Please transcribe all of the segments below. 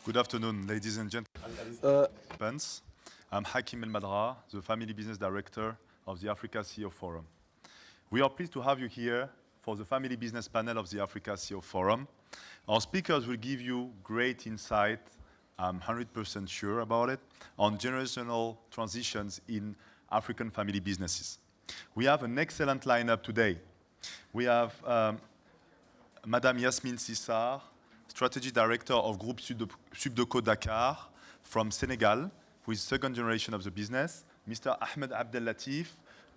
Good afternoon, ladies and Uh, gentlemen. I'm Hakim El Madra, the Family Business Director of the Africa CEO Forum. We are pleased to have you here for the Family Business Panel of the Africa CEO Forum. Our speakers will give you great insight, I'm 100% sure about it, on generational transitions in African family businesses. We have an excellent lineup today. We have Madame Yasmine Sissar, Strategy Director of Groupe Subdeco Dakar from Senegal, who is second generation of the business. Mr. Ahmed Abdel Latif,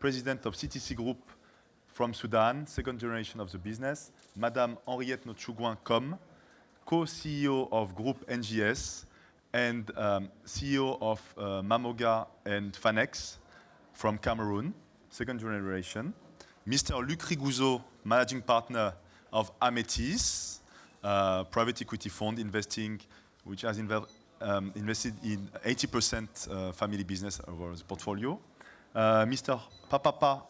President of CTC Group from Sudan, second generation of the business. Madame Henriette Nochougouin-Com, co-CEO of Group NGS and CEO of Mamoga and Fanex from Cameroon, second generation. Mr. Luc Rigouzeau, Managing Partner of Ametis, private equity fund which has invested in 80% family business over the portfolio. Mr. Papa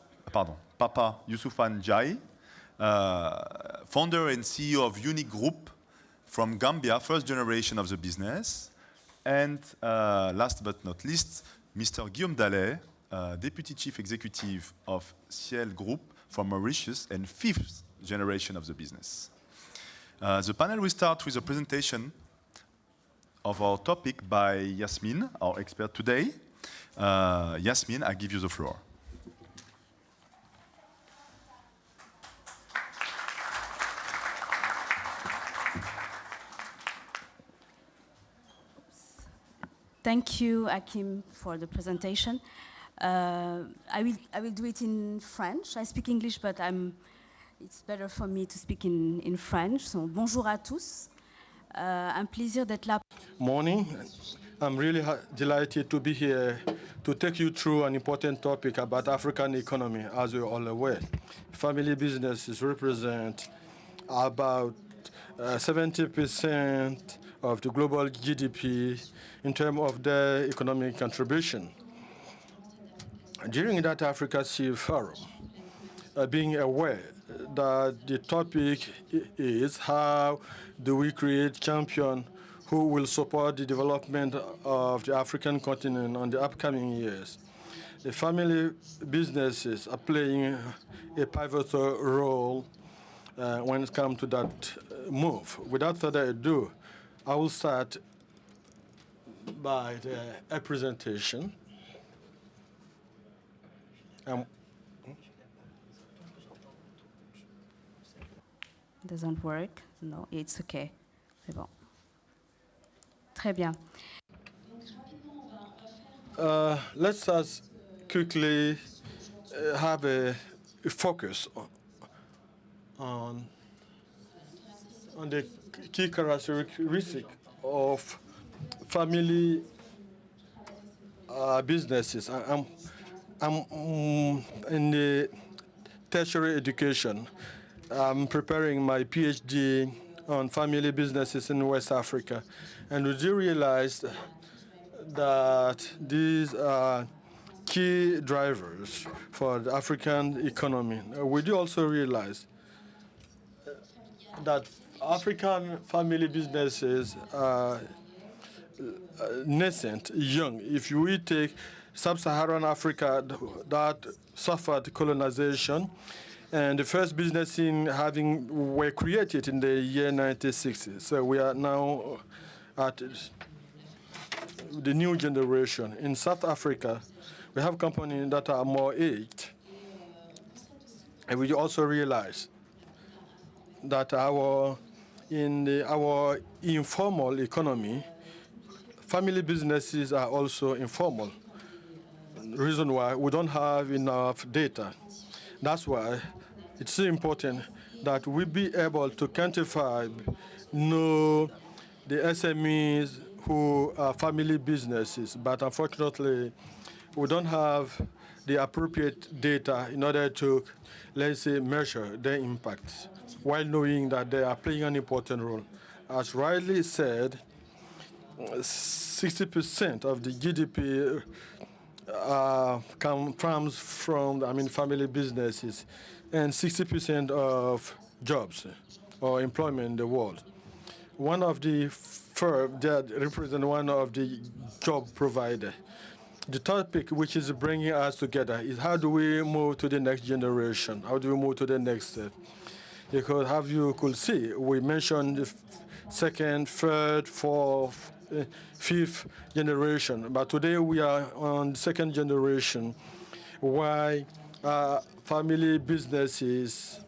Youssoufane Jai, founder and CEO of Unique Group from Gambia, first generation of the business. And last but not least, Mr. Guillaume Dallet, Deputy Chief Executive of Ciel Group from Mauritius and fifth generation of the business. The panel will start with a presentation of our topic by Yasmine, our expert today. Yasmine, I give you the floor. Thank you, Hakim, for the presentation. I will do it in French. I speak English, but it's better for me to speak in French. So, bonjour à tous. Un plaisir d'être là. Morning. I'm really delighted to be here to take you through an important topic about African economy, as you're all aware. Family businesses represent about 70% of the global GDP in terms of their economic contribution. During that Africa CEO Forum, being aware that the topic is how do we create champions who will support the development of the African continent in the upcoming years. The family businesses are playing a pivotal role when it comes to that move. Without further ado, I will start by a presentation. Doesn't work? No, it's okay. C'est bon. Très bien. Let's just quickly have a focus on the key characteristic of family businesses. I'm in the tertiary education. I'm preparing my PhD on family businesses in West Africa. And we do realize that these are key drivers for the African economy. We do also realize that African family businesses are nascent, young. If we take sub-Saharan Africa that suffered colonization, and the first business were created in the year 1960. So we are now at the new generation. In South Africa, we have companies that are more aged. And we also realize that our informal economy, family businesses are also informal. Reason why we don't have enough data. That's why it's so important that we be able to quantify, know the SMEs who are family businesses, but unfortunately, we don't have the appropriate data in order to, let's say, measure their impacts, while knowing that they are playing an important role. As rightly said, 60% of the GDP comes from, family businesses, and 60% of jobs or employment in the world. one of the firm that represent one of the job provider. The topic which is bringing us together is how do we move to the next generation? How do we move to the next step? Because as you could see, we mentioned the second, third, fourth, fifth generation, but today we are on the second generation. Why family businesses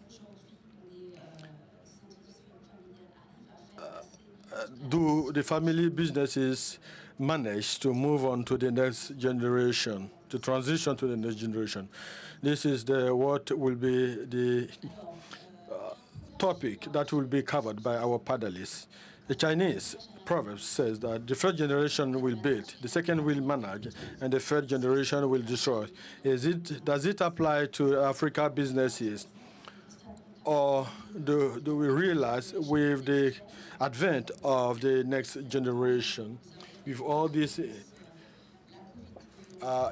do the family businesses manage to move on to the next generation, to transition to the next generation? This is what will be the topic that will be covered by our panelists. The Chinese proverb says that the first generation will build, the second will manage, and the third generation will destroy. Does it apply to Africa businesses? Or do we realize with the advent of the next generation, with all this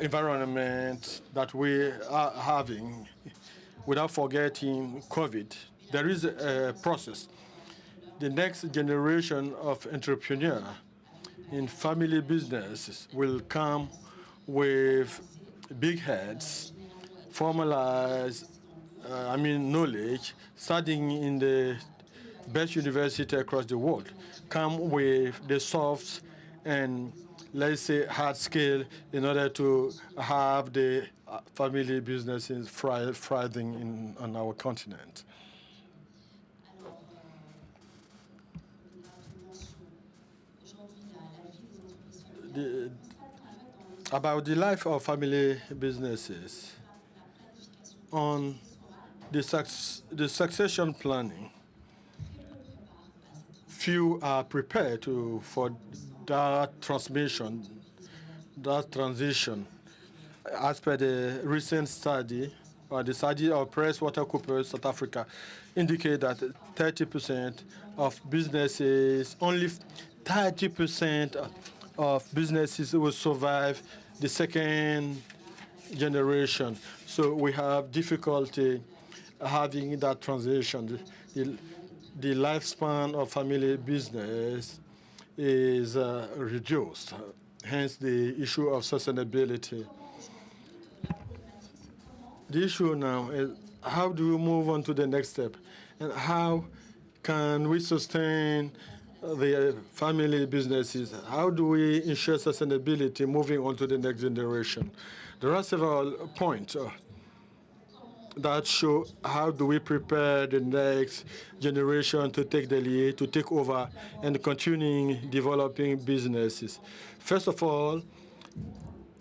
environment that we are having, without forgetting COVID, there is a process. The next generation of entrepreneurs in family businesses will come with big heads, formalized, knowledge, studying in the best university across the world, come with the soft and, let's say, hard skill in order to have the family businesses thriving on our continent. About the life of family businesses, on the succession planning, few are prepared for that transmission, that transition. As per the recent study, or the study of PricewaterhouseCoopers South Africa, indicate that 30% of businesses, only 30% of businesses will survive the second generation. So we have difficulty having that transition. The lifespan of family business is reduced, hence the issue of sustainability. The issue now is how do we move on to the next step, and how can we sustain the family businesses? How do we ensure sustainability moving on to the next generation? There are several points that show how do we prepare the next generation to take the lead, to take over, and continuing developing businesses. First of all,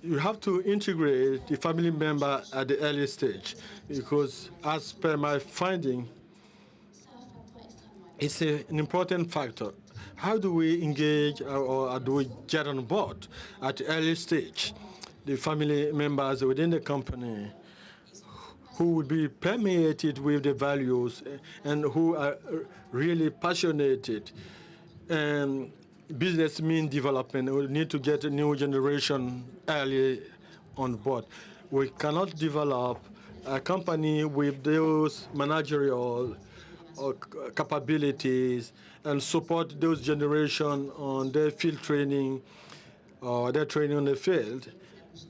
you have to integrate the family member at the early stage, because as per my finding, it's an important factor. How do we engage or do we get on board at the early stage the family members within the company who would be permeated with the values and who are really passionate? And business means development. We need to get a new generation early on board. We cannot develop a company with those managerial capabilities and support those generation on their field training or their training on the field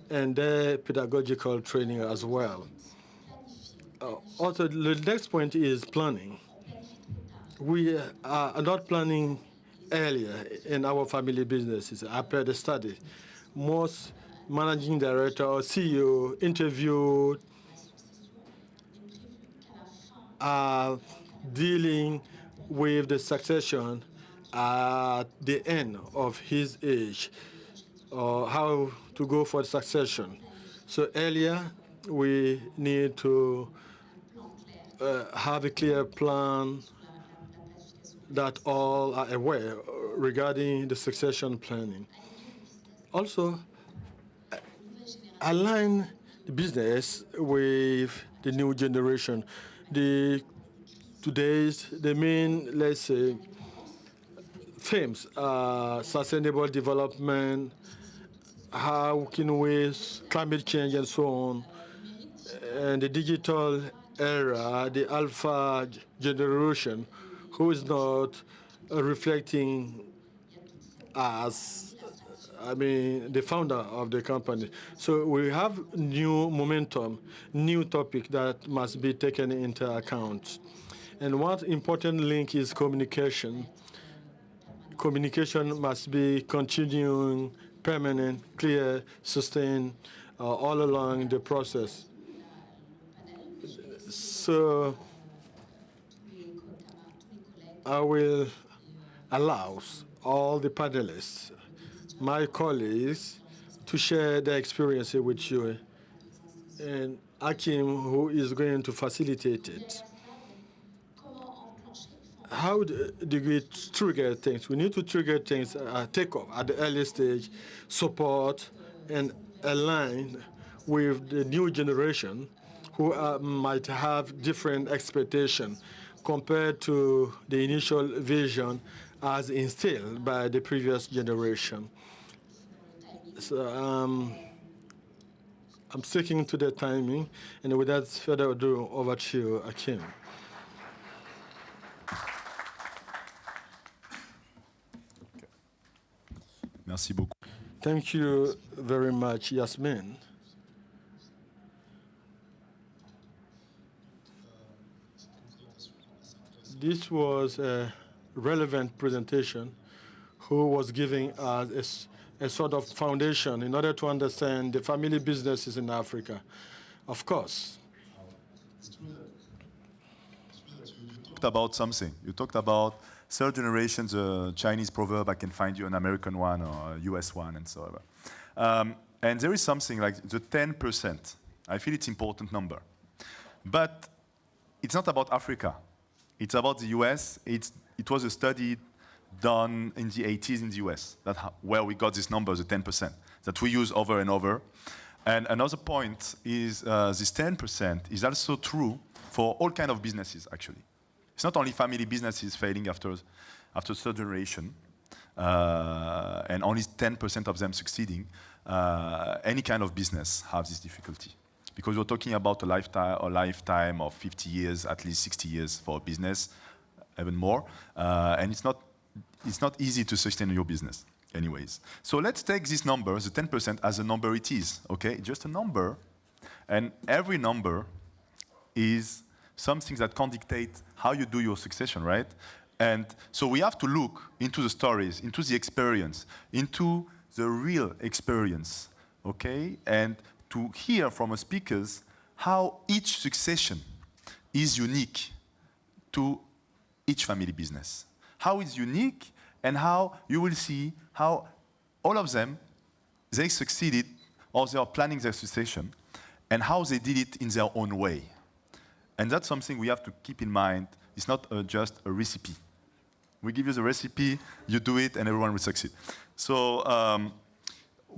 and their pedagogical training as well. Also, the next point is planning. We are not planning earlier in our family businesses. After the study, most managing director or CEO interviewed are dealing with the succession at the end of his age, or how to go for succession. So earlier, we need to have a clear plan that all are aware regarding the succession planning. Also, align the business with the new generation. The main, let's say, themes are sustainable development, how can we, climate change and so on, and the digital era, the alpha generation, who is not reflecting as, the founder of the company. So we have new momentum, new topic that must be taken into account. And one important link is communication. Communication must be continuing, permanent, clear, sustained, all along the process. So I will allow all the panelists, my colleagues, to share their experience with you, and Akim, who is going to facilitate it. How do we trigger things? We need to trigger things, take off at the early stage, support, and align with the new generation who might have different expectations compared to the initial vision as instilled by the previous generation. So I'm sticking to the timing, and without further ado, over to you, Akim. Merci beaucoup. Thank you very much, Yasmin. This was a relevant presentation who was giving us a sort of foundation in order to understand the family businesses in Africa. Of course. You talked about something. You talked about third generation, the Chinese proverb, I can find you an American one or a US one and so on. And there is something like the 10%. I feel it's an important number. But it's not about Africa. It's about the US. It was a study done in the 80s in the US, where we got this number, the 10%, that we use over and over. And another point is this 10% is also true for all kinds of businesses, actually. It's not only family businesses failing after third generation, and only 10% of them succeeding. Any kind of business has this difficulty. Because we're talking about a lifetime of 50 years, at least 60 years for a business, even more. And it's not easy to sustain your business anyways. So let's take this number, the 10%, as a number it is, okay? Just a number. And every number is something that can dictate how you do your succession, right? And so we have to look into the stories, into the experience, into the real experience, okay? And to hear from the speakers how each succession is unique to each family business. How it's unique, and how you will see how all of them, they succeeded or they are planning their succession, and how they did it in their own way. And that's something we have to keep in mind. It's not just a recipe. We give you the recipe, you do it, and everyone will succeed. So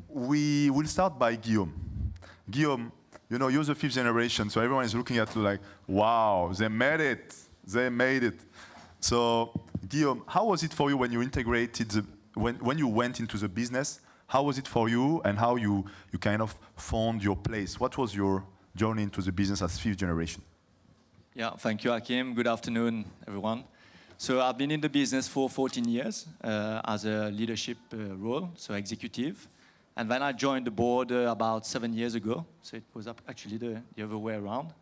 we will start by Guillaume. Guillaume, you're the 5th generation, so everyone is looking at you like, wow, they made it. They made it. So Guillaume, how was it for you when you integrated, when you went into the business? How was it for you, and how you kind of found your place? What was your journey into the business as 5th generation? Yeah, thank you, Hakim. Good afternoon, everyone. So I've been in the business for 14 years as a leadership role, so executive. And then I joined the board about 7 years ago. So it was actually the other way around.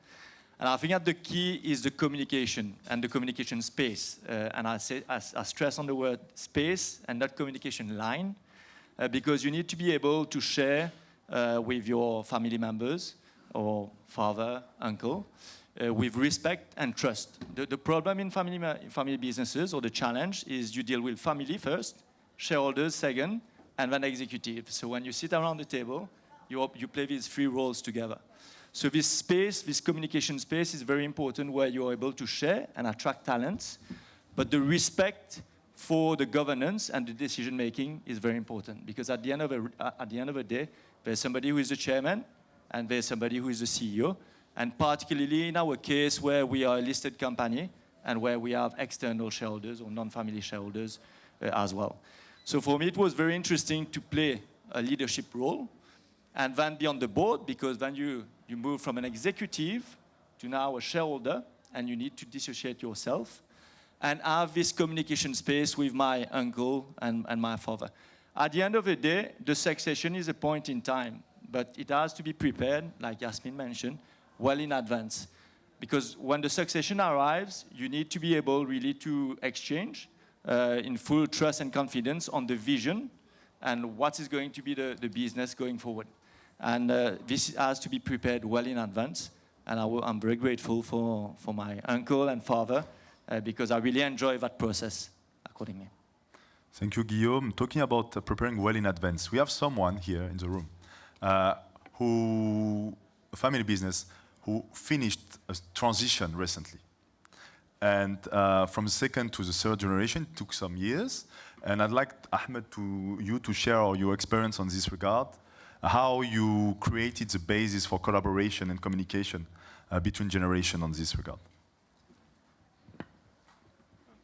And I think that the key is the communication and the communication space. And I stress on the word space and not communication line, because you need to be able to share with your family members or father, uncle, with respect and trust. The problem in family businesses, or the challenge, is you deal with family first, shareholders second, and then executive. So when you sit around the table, you play these 3 roles together. So this space, this communication space, is very important, where you are able to share and attract talents, but the respect for the governance and the decision-making is very important, because at the end of the day, there's somebody who is the chairman, and there's somebody who is the CEO, and particularly in our case, where we are a listed company, and where we have external shareholders or non-family shareholders as well. So for me, it was very interesting to play a leadership role, and then be on the board, because then you move from an executive to now a shareholder, and you need to dissociate yourself. and have this communication space with my uncle and my father. At the end of the day, the succession is a point in time, but it has to be prepared, like Yasmin mentioned, well in advance. Because when the succession arrives, you need to be able really to exchange in full trust and confidence on the vision and what is going to be the business going forward. And this has to be prepared well in advance. And I'm very grateful for my uncle and father because I really enjoy that process accordingly. Thank you, Guillaume. Talking about preparing well in advance, we have someone here in the room a family business, who finished a transition recently. And from the second to the third generation, it took some years. And I'd like, Ahmed, you to share your experience on this regard, how you created the basis for collaboration and communication between generations on this regard.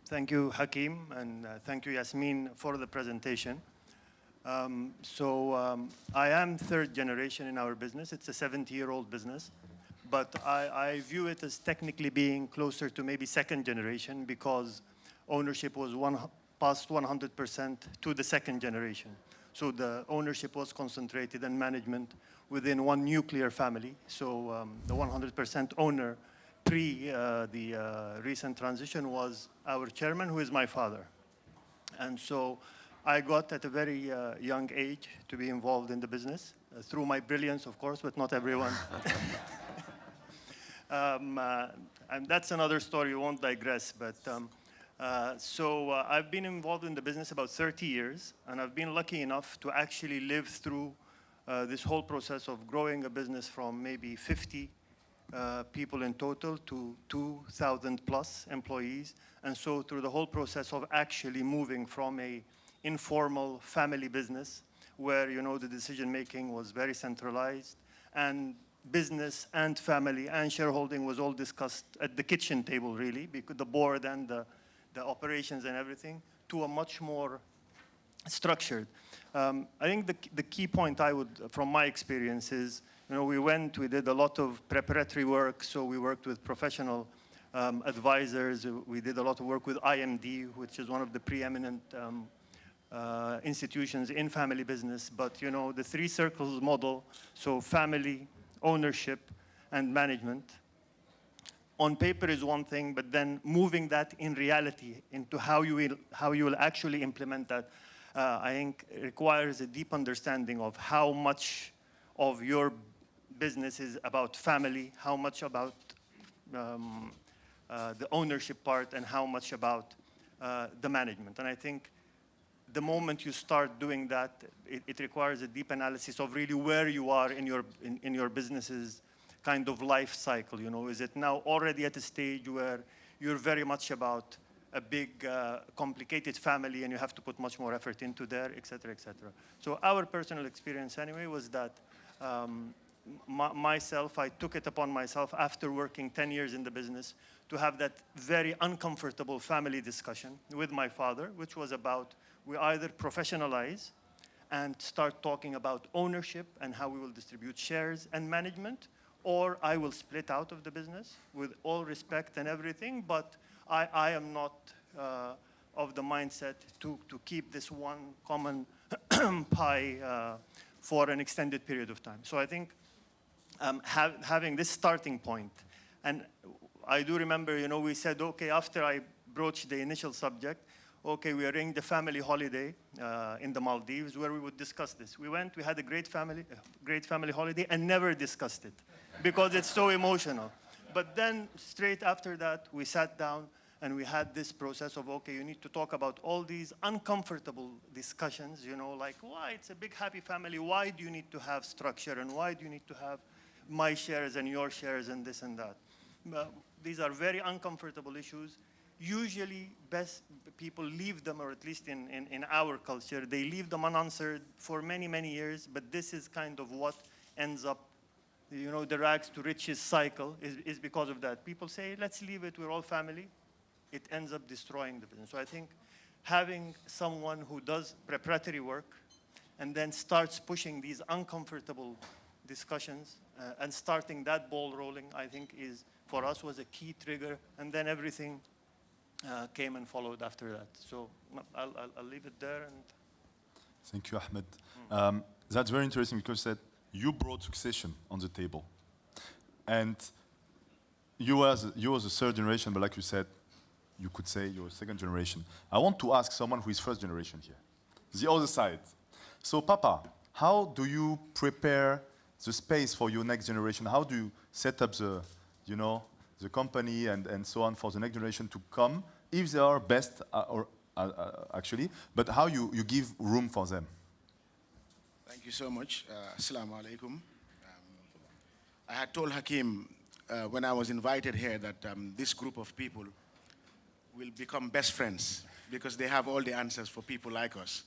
Thank you, Hakim, and thank you, Yasmin, for the presentation. I am third generation in our business. It's a 70-year-old business. But I view it as technically being closer to maybe second generation because ownership was past 100% to the second generation. So the ownership was concentrated and management within one nuclear family. So the 100% owner pre the recent transition was our chairman, who is my father. And so I got at a very young age to be involved in the business through my brilliance, of course, but not everyone. And that's another story, we won't digress. But I've been involved in the business about 30 years, and I've been lucky enough to actually live through this whole process of growing a business from maybe 50 people in total to 2,000 plus employees. And so through the whole process of actually moving from a informal family business where, you know, the decision-making was very centralized and business and family and shareholding was all discussed at the kitchen table, really, because the board and the operations and everything, to a much more structured. I think the key point I would, from my experience, is, you know, we did a lot of preparatory work, so we worked with professional advisors. We did a lot of work with IMD, which is one of the preeminent institutions in family business. But, you know, the three circles model, so family, ownership, and management, on paper is one thing, but then moving that in reality into how you will actually implement that, I think requires a deep understanding of how much of your business is about family, how much about the ownership part, and how much about the management. And I think the moment you start doing that, it requires a deep analysis of really where you are in your business's kind of life cycle. You know, is it now already at a stage where you're very much about a big, complicated family and you have to put much more effort into there, et cetera, et cetera. So our personal experience anyway was that I took it upon myself after working 10 years in the business to have that very uncomfortable family discussion with my father, which was about we either professionalize and start talking about ownership and how we will distribute shares and management, or I will split out of the business with all respect and everything, but I am not of the mindset to keep this one common pie for an extended period of time. So I think having this starting point, and I do remember, you know, we said, okay, after I broached the initial subject, okay, we arranged a family holiday in the Maldives where we would discuss this. We went, we had a great family holiday and never discussed it because it's so emotional. But then straight after that, we sat down and we had this process of, okay, you need to talk about all these uncomfortable discussions, you know, like why it's a big happy family, why do you need to have structure, and why do you need to have my shares and your shares and this and that. These are very uncomfortable issues. Usually, best people leave them, or at least in our culture, they leave them unanswered for many, many years, but this is kind of what ends up, you know, the rags to riches cycle is because of that. People say, let's leave it, we're all family. It ends up destroying the business. So I think having someone who does preparatory work and then starts pushing these uncomfortable discussions and starting that ball rolling, I think for us was a key trigger, and then everything came and followed after that. So no, I'll leave it there. And Thank you, Ahmed. That's very interesting because that you brought succession on the table. And you was a third generation, but like you said, you could say you're a second generation. I want to ask someone who is first generation here, the other side. So, Papa, how do you prepare the space for your next generation? How do you set up the, the company and so on for the next generation to come, if they are best actually, but how you give room for them? Thank you so much. Assalamu alaikum. I had told Hakim when I was invited here that this group of people will become best friends because they have all the answers for people like us.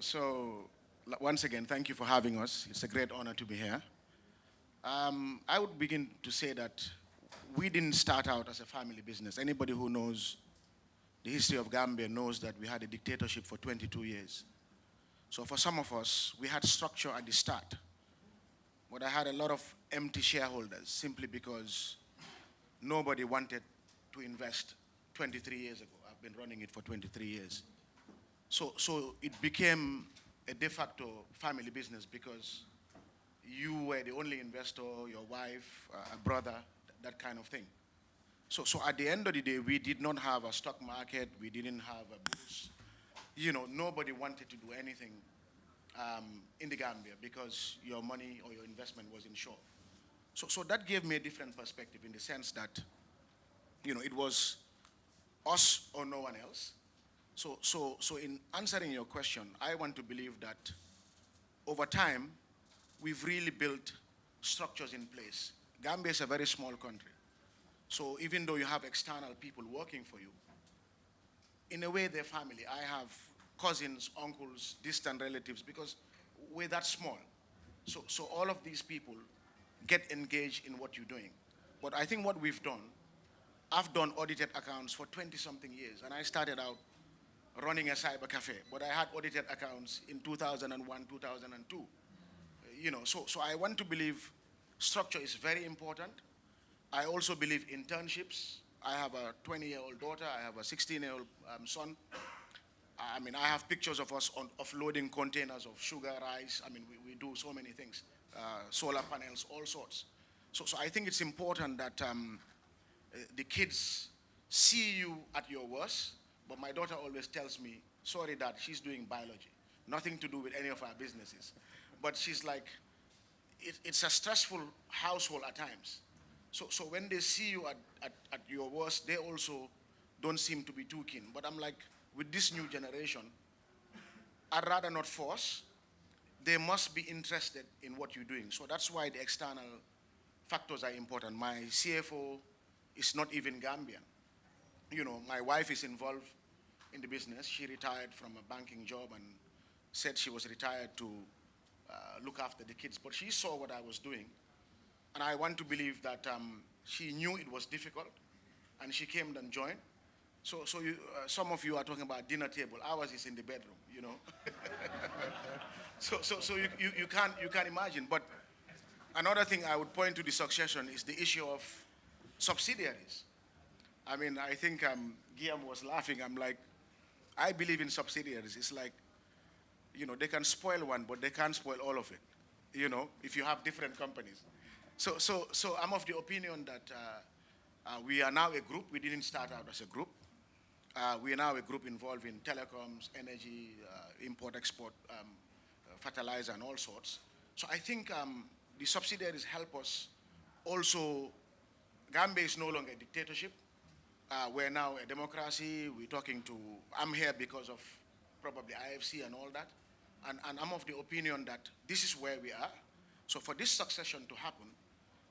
So once again, thank you for having us. It's a great honor to be here. I would begin to say that we didn't start out as a family business. Anybody who knows the history of Gambia knows that we had a dictatorship for 22 years. So for some of us, we had structure at the start. But I had a lot of empty shareholders simply because nobody wanted to invest 23 years ago. I've been running it for 23 years. So it became a de facto family business because you were the only investor, your wife, a brother, that kind of thing. So at the end of the day, we did not have a stock market, we didn't have a boost. Nobody wanted to do anything in the Gambia because your money or your investment was insured. So that gave me a different perspective in the sense that, it was us or no one else. So in answering your question, I want to believe that over time, we've really built structures in place. Gambia is a very small country. So even though you have external people working for you, in a way they're family. I have cousins, uncles, distant relatives, because we're that small. So all of these people get engaged in what you're doing. But I think what we've done, I've done audited accounts for 20-something years, and I started out running a cyber cafe, but I had audited accounts in 2001, 2002. So I want to believe structure is very important. I also believe internships. I have a 20-year-old daughter. I have a 16-year-old son. I have pictures of us offloading containers of sugar, rice. We do so many things, solar panels, all sorts. So I think it's important that the kids see you at your worst, but my daughter always tells me, sorry, Dad, she's doing biology. Nothing to do with any of our businesses. But she's like, it's a stressful household at times. So when they see you at your worst, they also don't seem to be too keen. But I'm like, with this new generation, I'd rather not force. They must be interested in what you're doing. So that's why the external factors are important. My CFO is not even Gambian. My wife is involved in the business. She retired from a banking job and said she was retired to look after the kids. But she saw what I was doing. And I want to believe that she knew it was difficult, and she came and joined. So some of you are talking about dinner table. Ours is in the bedroom, So you can't imagine. But another thing I would point to the succession is the issue of subsidiaries. I think Guillaume was laughing. I'm like, I believe in subsidiaries. It's like, they can spoil one, but they can't spoil all of it, if you have different companies. So I'm of the opinion that we are now a group. We didn't start out as a group. We are now a group involved in telecoms, energy, import, export, fertilizer, and all sorts. So I think the subsidiaries help us. Also, Gambia is no longer a dictatorship. We're now a democracy. I'm here because of probably IFC and all that. And I'm of the opinion that this is where we are. So for this succession to happen,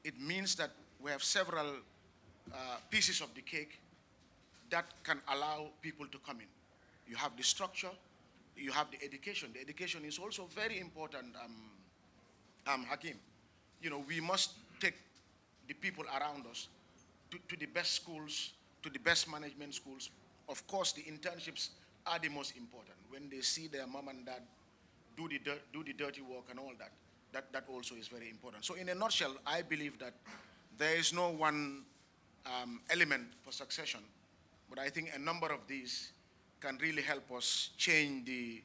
it means that we have several pieces of the cake that can allow people to come in. You have the structure, you have the education. The education is also very important, Hakim. We must take the people around us to the best schools, to the best management schools. Of course, the internships are the most important. When they see their mom and dad do the dirty work and all that, that also is very important. So in a nutshell, I believe that there is no one element for succession. But I think a number of these can really help us change the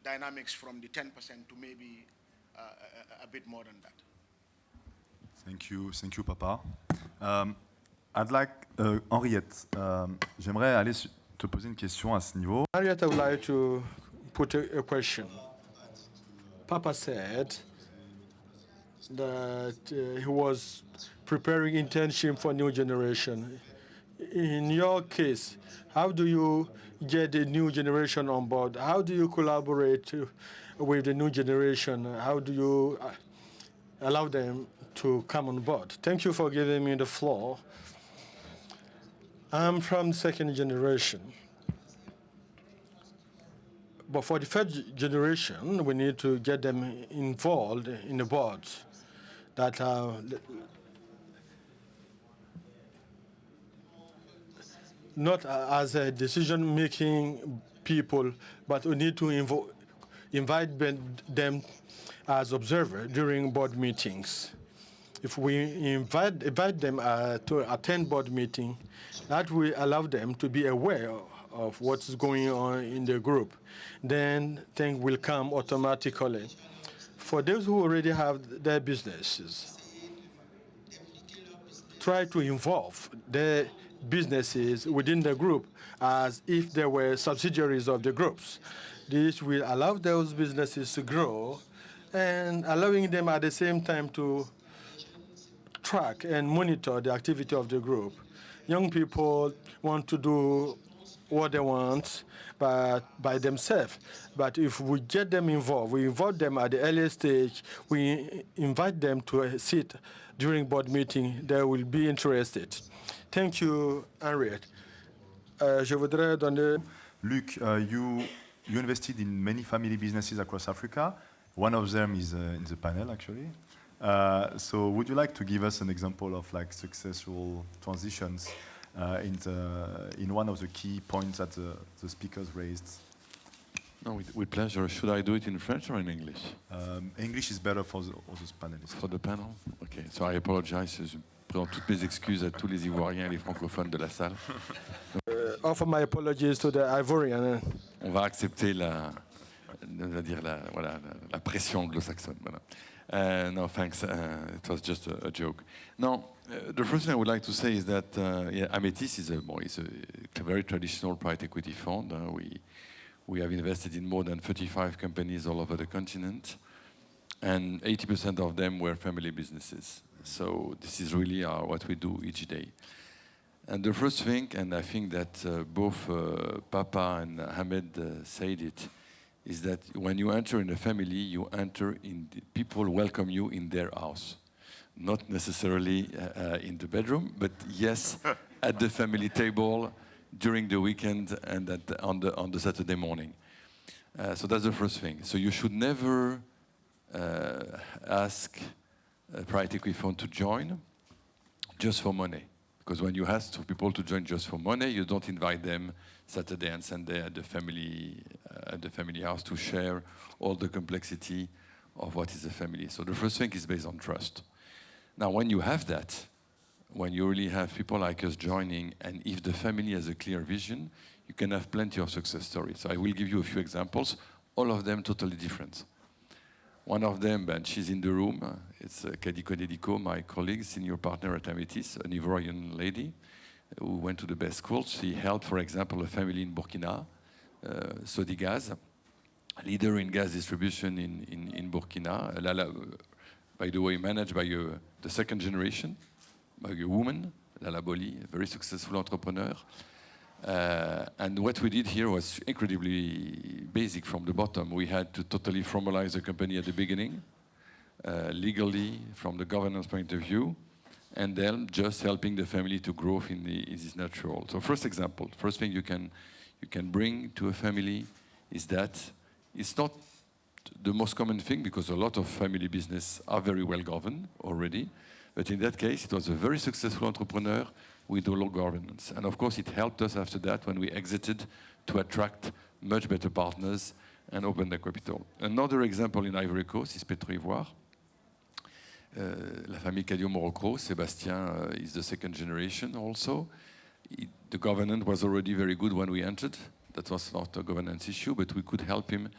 dynamics from the 10% to maybe a bit more than that. Thank you, Papa. I'd like, Henriette, j'aimerais aller te poser une question à ce niveau. Henriette, I would like to put a question. Papa said that he was preparing internship for new generation. In your case, how do you get the new generation on board? How do you collaborate with the new generation? How do you allow them to come on board? Thank you for giving me the floor. I'm from second generation. But for the third generation, we need to get them involved in the boards that are not as a decision-making people, but we need to invite them as observers during board meetings. If we invite them to attend board meeting, that will allow them to be aware of what's going on in the group. Then things will come automatically. For those who already have their businesses, try to involve their businesses within the group as if they were subsidiaries of the groups. This will allow those businesses to grow and allowing them at the same time to track and monitor the activity of the group. Young people want to do what they want by themselves. But if we get them involved, we involve them at the earliest stage, we invite them to a seat during board meeting, they will be interested. Thank you, Henriette. Je voudrais donner... Luc, you invested in many family businesses across Africa. One of them is in the panel, actually. So would you like to give us an example of like successful transitions in one of the key points that the speakers raised? No, with pleasure. Should I do it in French or in English? English is better for the panelists. For the panel? Okay, so I apologize. Je présente toutes mes excuses à tous les Ivoiriens et les francophones de la salle. Offer my apologies to the Ivorian. On va accepter la pression anglo-saxonne. Voilà. No, thanks. It was just a joke. Now, the first thing I would like to say is that Ametis is a very traditional private equity fund. We have invested in more than 35 companies all over the continent, and 80% of them were family businesses. So this is really what we do each day. And the first thing, and I think that both Papa and Ahmed said it, is that when you enter in a family, you enter in people welcome you in their house. Not necessarily in the bedroom, but yes, at the family table, during the weekend, and on the Saturday morning. So that's the first thing. So you should never ask a private equity fund to join just for money. Because when you ask for people to join just for money, you don't invite them Saturday and Sunday at the family house to share all the complexity of what is a family. So the first thing is based on trust. Now, when you have that, when you really have people like us joining, and if the family has a clear vision, you can have plenty of success stories. So I will give you a few examples, all of them totally different. One of them, and she's in the room, it's Kadiko Dediko, my colleague, senior partner at Ametis, an Ivorian lady who went to the best schools. She helped, for example, a family in Burkina, Sodigaz, leader in gas distribution in Burkina, by the way, managed by the second generation, by a woman, Lala Boli, a very successful entrepreneur. And what we did here was incredibly basic from the bottom. We had to totally formalize the company at the beginning, legally, from the governance point of view, and then just helping the family to grow in this natural. So first example, first thing you can bring to a family is that it's not the most common thing, because a lot of family business are very well governed already. But in that case, it was a very successful entrepreneur with a low governance. And of course, it helped us after that when we exited to attract much better partners and open the capital. Another example in Ivory Coast is Petro-Ivoire. La famille Cadio Morocco, Sébastien is the second generation also. The governance was already very good when we entered. That was not a governance issue, but we could help him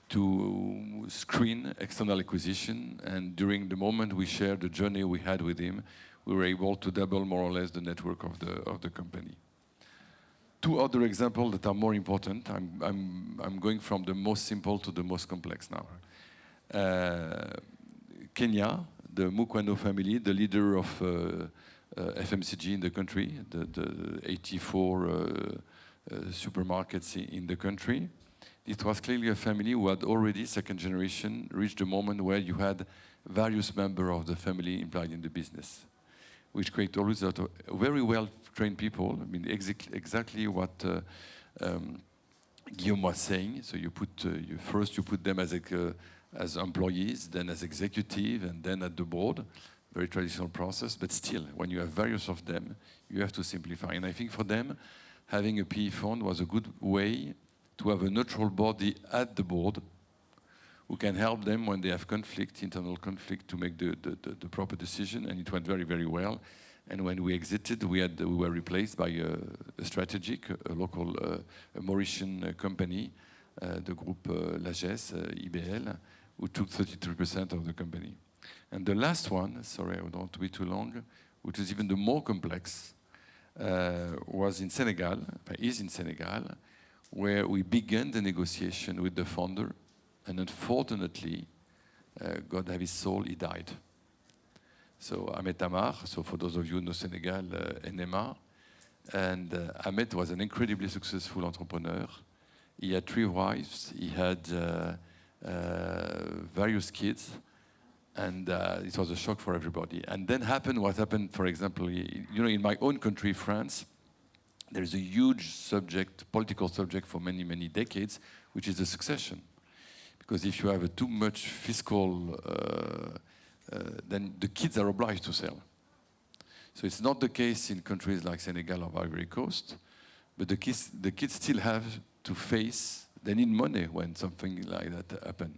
to screen external acquisition. And during the moment we shared the journey we had with him, we were able to double more or less the network of the company. Two other examples that are more important. I'm going from the most simple to the most complex now. Kenya, the Mukwano family, the leader of FMCG in the country, the 84 supermarkets in the country. It was clearly a family who had already, second generation, reached a moment where you had various members of the family implied in the business, which created always a lot of very well-trained people. I mean, exactly what Guillaume was saying. So you put first you put them as employees, then as executive, and then at the board. Very traditional process, but still, when you have various of them, you have to simplify. And I think for them, having a PE fund was a good way to have a neutral body at the board who can help them when they have conflict, internal conflict, to make the proper decision. And it went very, very well. And when we exited, we were replaced by a strategic, a local a Mauritian company, the group Lagesse, IBL, who took 33% of the company. And the last one, sorry, I don't want to be too long, which is even the more complex, was in Senegal, is in Senegal, where we began the negotiation with the founder, and unfortunately, God have his soul, he died. So Ahmed Amar, so for those of you who know Senegal, NMA, and Ahmed was an incredibly successful entrepreneur. He had 3 wives, he had various kids, and it was a shock for everybody. And then happened what happened, for example, you know, in my own country, France, there is a huge subject, political subject for many, many decades, which is the succession. Because if you have a too much fiscal, then the kids are obliged to sell. So it's not the case in countries like Senegal or Ivory Coast, but the kids still have to face, they need money when something like that happens.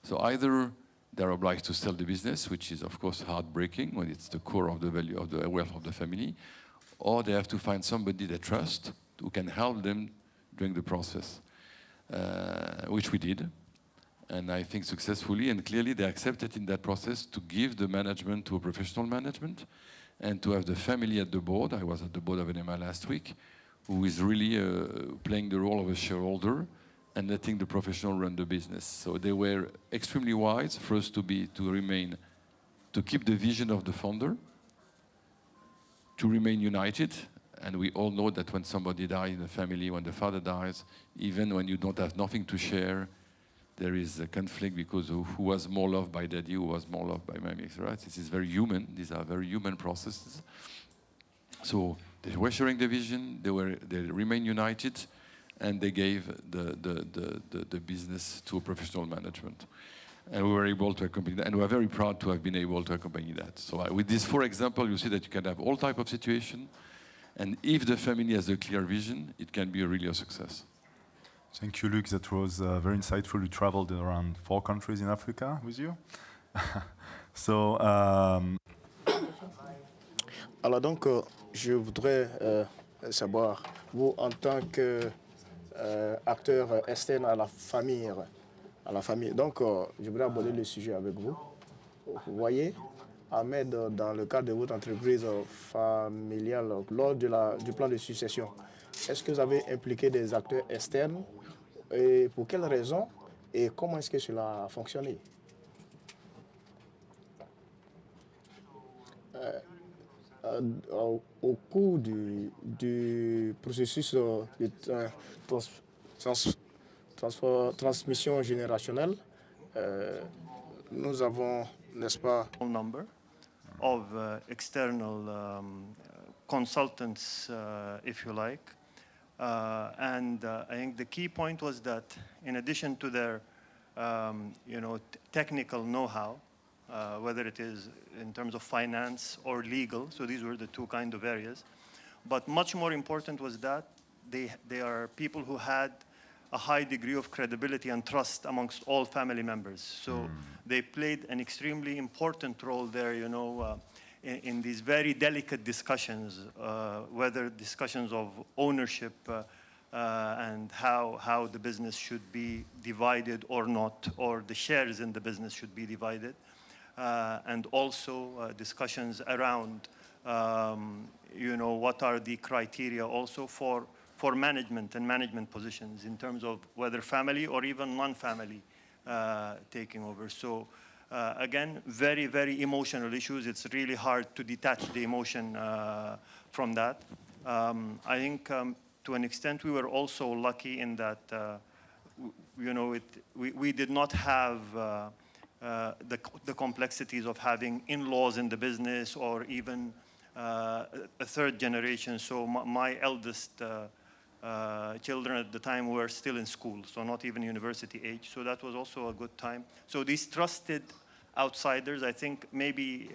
So either they're obliged to sell the business, which is of course heartbreaking when it's the core of the value of the wealth of the family, or they have to find somebody they trust who can help them during the process, which we did, and I think successfully, and clearly they accepted in that process to give the management to a professional management and to have the family at the board. I was at the board of NMA last week, who is really playing the role of a shareholder and letting the professional run the business. So they were extremely wise, first to keep the vision of the founder, to remain united. And we all know that when somebody dies in the family, when the father dies, even when you don't have nothing to share, there is a conflict because of who was more loved by daddy, who was more loved by mommy, right? This is very human. These are very human processes. So they were sharing the vision, they remained united, and they gave the business to a professional management. And we were able to accompany that, and we are very proud to have been able to accompany that. So with these 4 examples, you see that you can have all types of situations, and if the family has a clear vision, it can be really a success. Thank you, Luc. That was very insightful. We traveled around 4 countries in Africa with you. So, Alors donc, je voudrais savoir, vous en tant qu'acteur externe à la famille, donc je voudrais aborder le sujet avec vous. Vous voyez, Ahmed, dans le cadre de votre entreprise familiale, lors du plan de succession, est-ce que vous avez impliqué des acteurs externes et pour quelles raisons et comment est-ce que cela a fonctionné? Au cours du processus de transmission générationnelle, nous avons, n'est-ce pas, number of external consultants, if you like. And I think the key point was that in addition to their technical know-how, whether it is in terms of finance or legal, so these were the 2 kind of areas, but much more important was that they are people who had a high degree of credibility and trust amongst all family members. So they played an extremely important role there, in these very delicate discussions, whether discussions of ownership and how the business should be divided or not, or the shares in the business should be divided, and also discussions around, what are the criteria also for management and management positions in terms of whether family or even non-family taking over. So again, very, very emotional issues. It's really hard to detach the emotion from that. I think to an extent we were also lucky in that, we did not have the complexities of having in-laws in the business or even a third generation. So my eldest children at the time were still in school, so not even university age. So that was also a good time. So these trusted outsiders, I think maybe,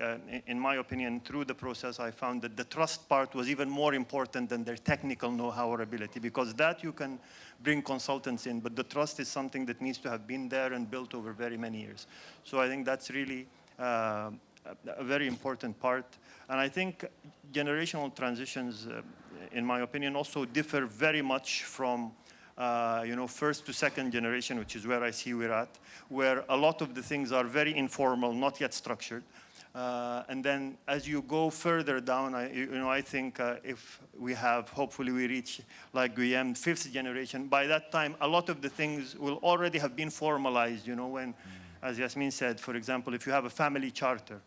in my opinion, through the process, I found that the trust part was even more important than their technical know-how or ability, because that you can bring consultants in, but the trust is something that needs to have been there and built over very many years. So I think that's really a very important part. And I think generational transitions, in my opinion, also differ very much from first to second generation, which is where I see we're at, where a lot of the things are very informal, not yet structured. And then as you go further down, I think if we have, hopefully we reach, like Guillaume, fifth generation, by that time, a lot of the things will already have been formalized, when, as Yasmin said, for example, if you have a family charter,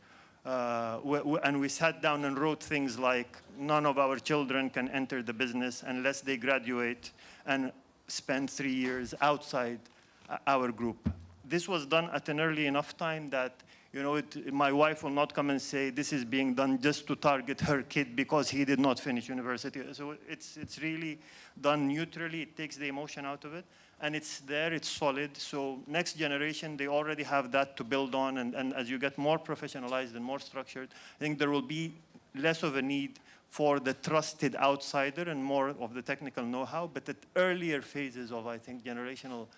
and we sat down and wrote things like, none of our children can enter the business unless they graduate and spend 3 years outside our group. This was done at an early enough time that, my wife will not come and say, this is being done just to target her kid because he did not finish university. So it's really done neutrally. It takes the emotion out of it. And it's there, it's solid. So next generation, they already have that to build on. And as you get more professionalized and more structured, I think there will be less of a need for the trusted outsider and more of the technical know-how. But at earlier phases of, I think, generational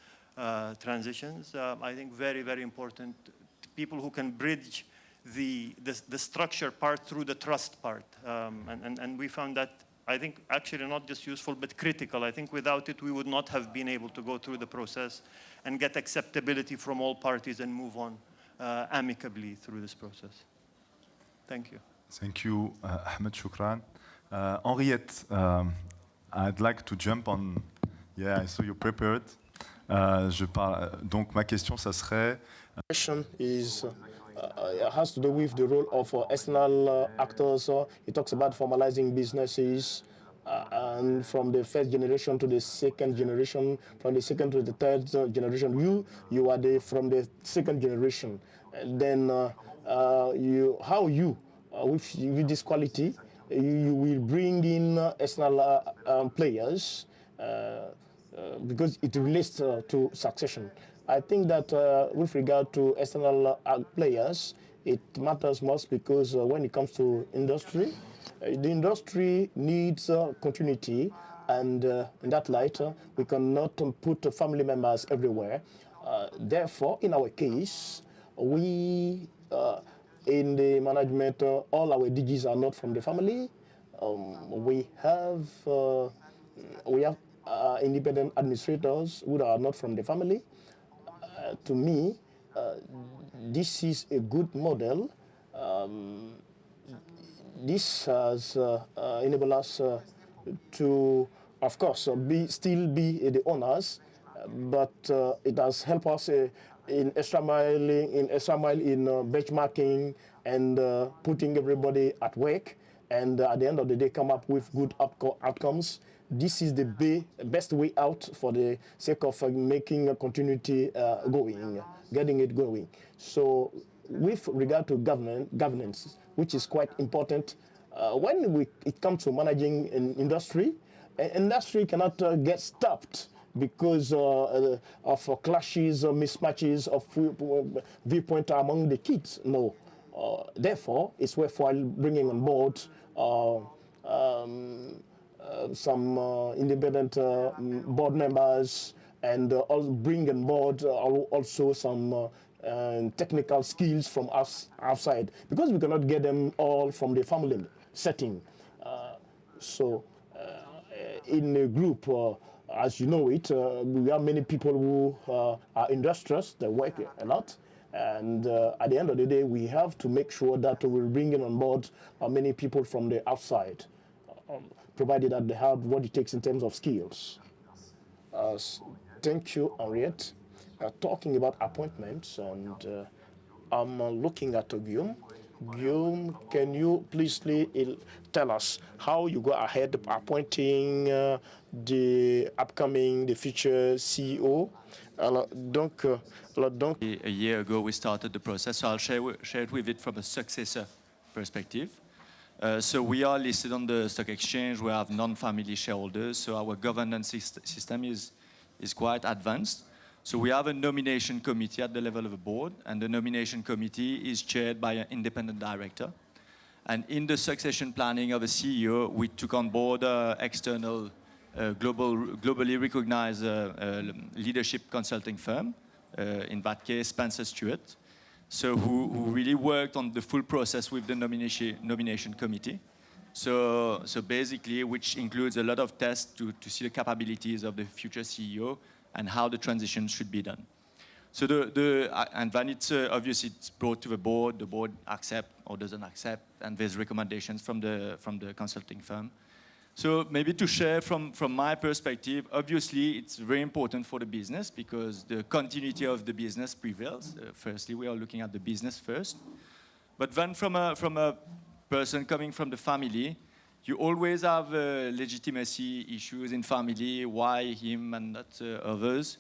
transitions, I think very, very important. People who can bridge the structure part through the trust part. And we found that, I think, actually not just useful, but critical. I think without it, we would not have been able to go through the process and get acceptability from all parties and move on amicably through this process. Thank you. Thank you, Ahmed. Shukran. Henriette, I'd like to jump on. Yeah, I saw you prepared. Donc, ma question, ça serait. Question is has to do with the role of external actors. It talks about formalizing businesses, and from the first generation to the second generation, from the second to the third generation. You are from the second generation. And then with this quality, you will bring in external players because it relates to succession. I think that with regard to external players, it matters most because when it comes to industry, the industry needs continuity, and in that light, we cannot put family members everywhere. Therefore, in our case, we in the management, all our DGs are not from the family. We have independent administrators who are not from the family. To me, this is a good model. This has enabled us to, of course, still be the owners, but it has helped us in extra mile in benchmarking and putting everybody at work, and at the end of the day come up with good outcomes. This is the best way out for the sake of making a continuity going, getting it going. So with regard to governance, which is quite important, when it comes to managing an industry cannot get stopped because of clashes or mismatches of viewpoint among the kids. No. Therefore, it's worthwhile bringing on board some independent board members, and bring on board also some and technical skills from outside, because we cannot get them all from the family setting. So in a group, as you know it, we have many people who are industrious, they work a lot. And at the end of the day, we have to make sure that we're bringing on board many people from the outside, provided that they have what it takes in terms of skills. Thank you, Henriette. Talking about appointments, and I'm looking at Guillaume. Guillaume, can you please tell us how you go ahead appointing the future CEO? A year ago, we started the process, so I'll share it with it from a successor perspective. So we are listed on the stock exchange. We have non-family shareholders, so our governance system is quite advanced. So we have a nomination committee at the level of the board, and the nomination committee is chaired by an independent director. And in the succession planning of a CEO, we took on board an external, globally recognized leadership consulting firm, in that case, Spencer Stuart, so who really worked on the full process with the nomination committee. So basically, which includes a lot of tests to see the capabilities of the future CEO and how the transition should be done. So and then it's obviously it's brought to the board accepts or doesn't accept, and there's recommendations from the consulting firm. So maybe to share from my perspective, obviously it's very important for the business because the continuity of the business prevails. Firstly, we are looking at the business first. But then from a person coming from the family, you always have legitimacy issues in family, why him and not others.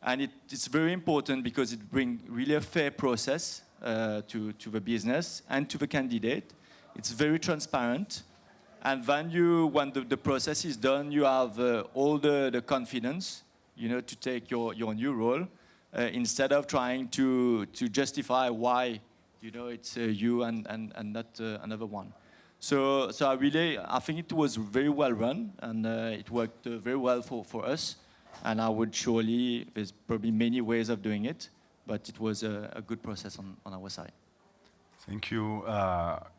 And it's very important because it brings really a fair process to the business and to the candidate. It's very transparent. And then when the process is done, you have all the confidence, to take your new role instead of trying to justify why, it's you and not another one. So I think it was very well run, and it worked very well for us. And there's probably many ways of doing it, but it was a good process on our side. Thank you.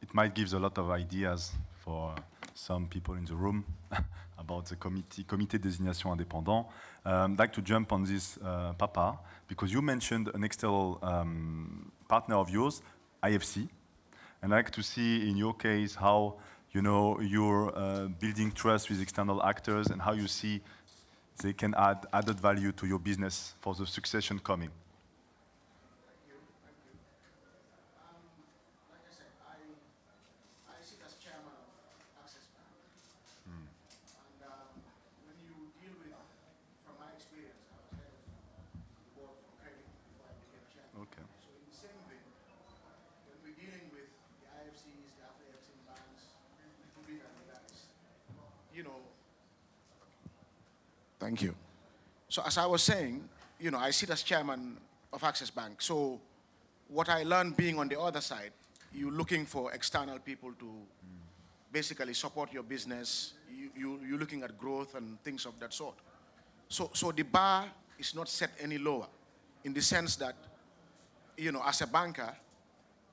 It might give a lot of ideas for some people in the room about the comité désignation indépendant. I'd like to jump on this, Papa, because you mentioned an external partner of yours, IFC. And I'd like to see in your case how you're building trust with external actors and how you see they can add added value to your business for the succession coming. Like I said, I sit as chairman of Access Bank. And when you deal with, from my experience, I was head of the board for credit before I became chairman. Okay. So in the same way, when we're dealing with the IFCs, the Afro-Exim banks, the big and the guys, Thank you. So as I was saying, I sit as chairman of Access Bank. So what I learned being on the other side, you're looking for external people to basically support your business. You're looking at growth and things of that sort. So the bar is not set any lower in the sense that, as a banker,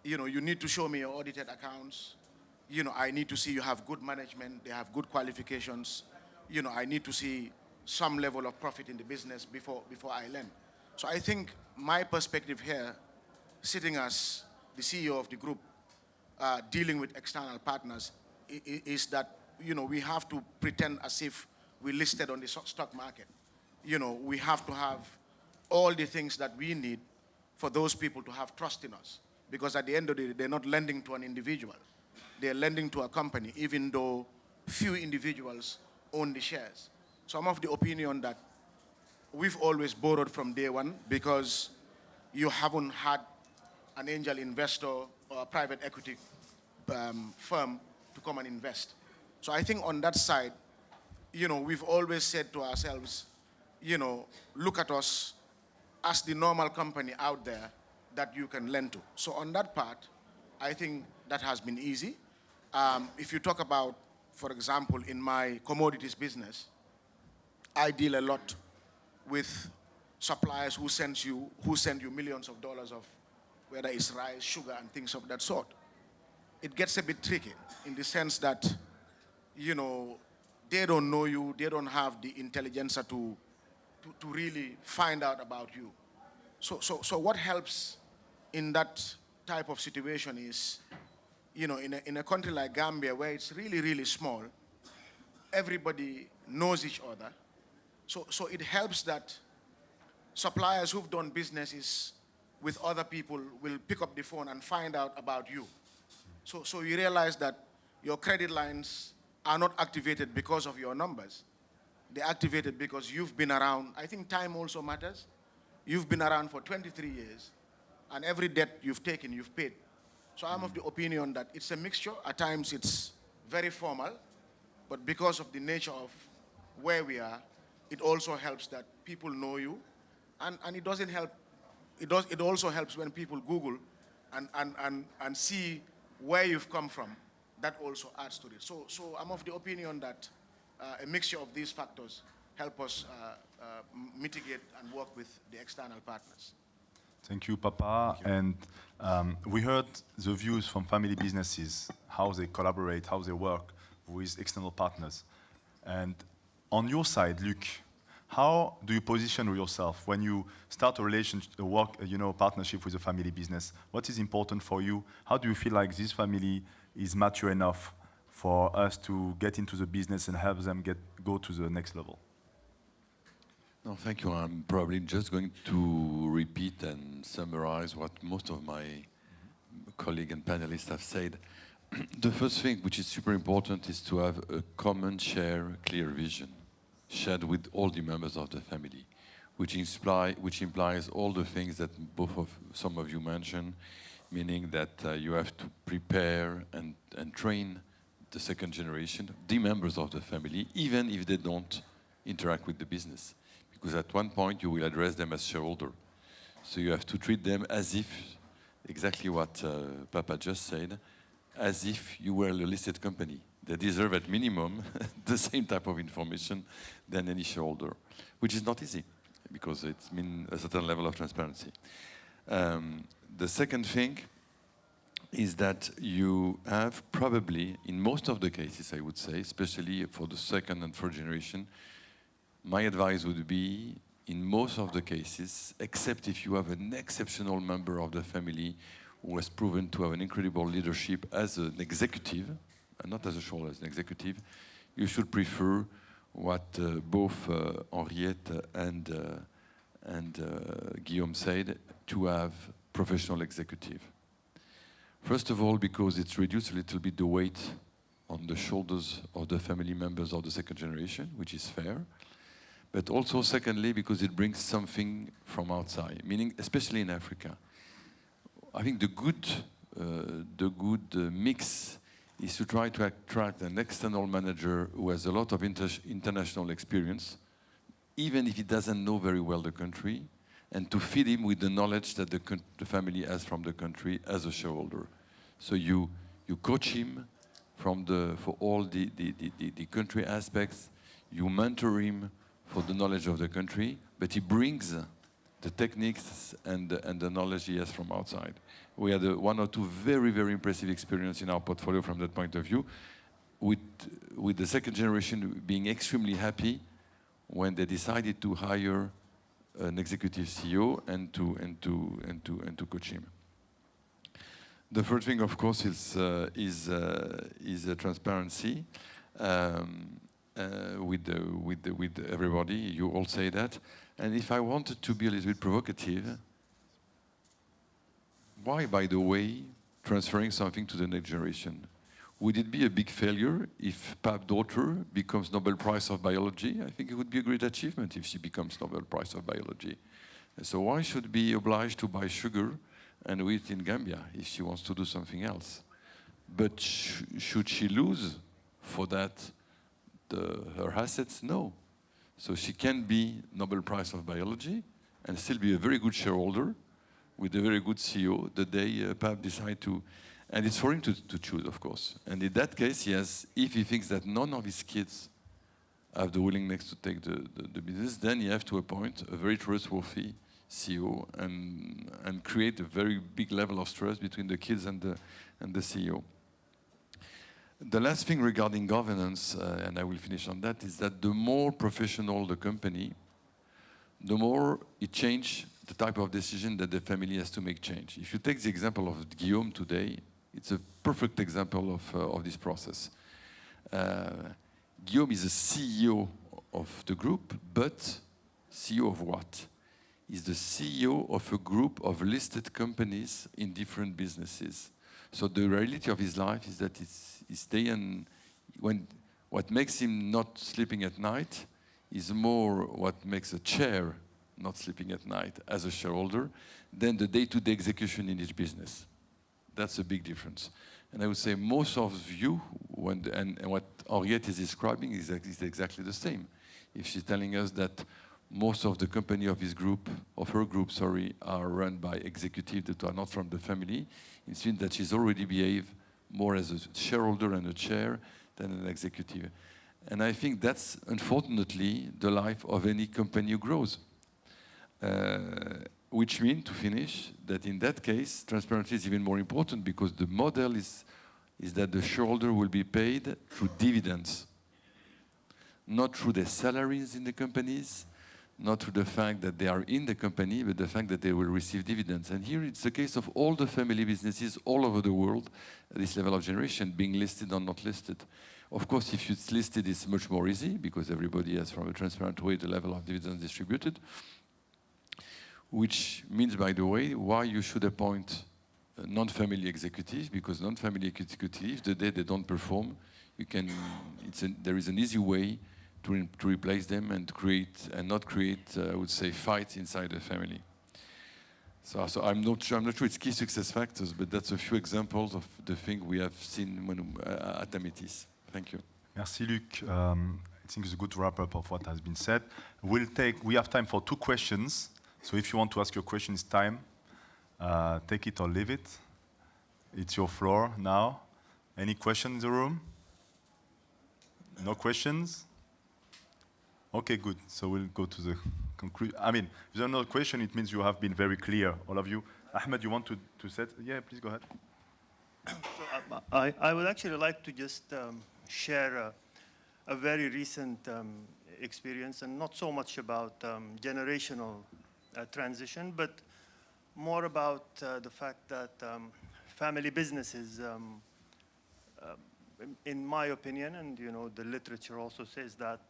you need to show me your audited accounts. I need to see you have good management, they have good qualifications. I need to see some level of profit in the business before I lend. So I think my perspective here, sitting as the CEO of the group, dealing with external partners, is that we have to pretend as if we're listed on the stock market. We have to have all the things that we need for those people to have trust in us. Because at the end of the day, they're not lending to an individual. They're lending to a company, even though few individuals own the shares. So I'm of the opinion that we've always borrowed from day one because you haven't had an angel investor or a private equity firm to come and invest. So I think on that side, we've always said to ourselves, look at us as the normal company out there that you can lend to. So on that part, I think that has been easy. If you talk about, for example, in my commodities business, I deal a lot with suppliers who send you millions of dollars of whether it's rice, sugar, and things of that sort. It gets a bit tricky in the sense that, you know, they don't know you, they don't have the intelligence to really find out about you. So what helps in that type of situation is, you know, in a country like Gambia where it's really, really small, everybody knows each other. So it helps that suppliers who've done businesses with other people will pick up the phone and find out about you. So you realize that your credit lines are not activated because of your numbers. They're activated because you've been around. I think time also matters. You've been around for 23 years, and every debt you've taken, you've paid. So I'm of the opinion that it's a mixture. At times it's very formal, but because of the nature of where we are, it also helps that people know you. And it doesn't help, it also helps when people Google and see where you've come from. That also adds to it. So I'm of the opinion that a mixture of these factors help us mitigate and work with the external partners. Thank you, Papa. And we heard the views from family businesses, how they collaborate, how they work with external partners. And on your side, Luc, how do you position yourself when you start a relationship, a work, partnership with a family business? What is important for you? How do you feel like this family is mature enough for us to get into the business and help them go to the next level? No, thank you. I'm probably just going to repeat and summarize what most of my colleagues and panelists have said. The first thing, which is super important, is to have a common, clear vision, shared with all the members of the family, which implies all the things that some of you mentioned, meaning that you have to prepare and train the second generation, the members of the family, even if they don't interact with the business. Because at one point you will address them as shareholder. So you have to treat them as if, exactly what Papa just said, as if you were a listed company. They deserve at minimum the same type of information than any shareholder, which is not easy because it means a certain level of transparency. The second thing is that you have probably, in most of the cases, I would say, especially for the second and third generation, my advice would be, in most of the cases, except if you have an exceptional member of the family who has proven to have an incredible leadership as an executive, and not as a shareholder, as an executive, you should prefer what both Henriette and Guillaume said, to have professional executive. First of all, because it's reduced a little bit the weight on the shoulders of the family members of the second generation, which is fair. But also, secondly, because it brings something from outside, meaning, especially in Africa. I think the good mix is to try to attract an external manager who has a lot of international experience, even if he doesn't know very well the country, and to feed him with the knowledge that the family has from the country as a shareholder. So you coach him for all the country aspects, you mentor him for the knowledge of the country, but he brings the techniques and the knowledge he has from outside. We had one or two very, very impressive experiences in our portfolio from that point of view, with the second generation being extremely happy when they decided to hire an executive CEO and to coach him. The third thing, of course, is transparency with everybody. You all say that. And if I wanted to be a little bit provocative, why, by the way, transferring something to the next generation? Would it be a big failure if Papa's daughter becomes Nobel Prize of Biology? I think it would be a great achievement if she becomes Nobel Prize of Biology. And so why should be obliged to buy sugar and wheat in Gambia if she wants to do something else? But should she lose for that her assets? No. So she can be Nobel Prize of Biology and still be a very good shareholder with a very good CEO the day Pap decides to. And it's for him to choose, of course. And in that case, if he thinks that none of his kids have the willingness to take the business, then you have to appoint a very trustworthy CEO and create a very big level of trust between the kids and the CEO. The last thing regarding governance, and I will finish on that, is that the more professional the company, the more it changes the type of decision that the family has to make change. If you take the example of Guillaume today, it's a perfect example of this process. Guillaume is a CEO of the group, but CEO of what? He's the CEO of a group of listed companies in different businesses. So the reality of his life is that his day and what makes him not sleeping at night is more what makes a chair not sleeping at night as a shareholder than the day-to-day execution in each business. That's a big difference. And I would say most of you, and what Henriette is describing is exactly the same. If she's telling us that most of the company of her group, are run by executives that are not from the family, it means that she's already behaved more as a shareholder and a chair than an executive. And I think that's unfortunately the life of any company who grows. Which means, to finish, that in that case, transparency is even more important because the model is that the shareholder will be paid through dividends, not through their salaries in the companies, not through the fact that they are in the company, but the fact that they will receive dividends. And here it's the case of all the family businesses all over the world at this level of generation, being listed or not listed. Of course, if it's listed, it's much more easy because everybody has, from a transparent way, the level of dividends distributed. Which means, by the way, why you should appoint non-family executives, because non-family executives, the day they don't perform, there is an easy way to replace them and not create, I would say, fights inside the family. So I'm not sure it's key success factors, but that's a few examples of the thing we have seen at Ametis. Thank you. Merci, Luc. I think it's a good wrap-up of what has been said. We have time for 2 questions. So if you want to ask your question, it's time. Take it or leave it. It's your floor now. Any questions in the room? No questions? Okay, good. So we'll go to the conclusion. I mean, if there's no question, it means you have been very clear, all of you. Ahmed, you want to say? Yeah, please go ahead. So, I would actually like to just share a very recent experience, and not so much about generational transition, but more about the fact that family businesses, in my opinion, and the literature also says that,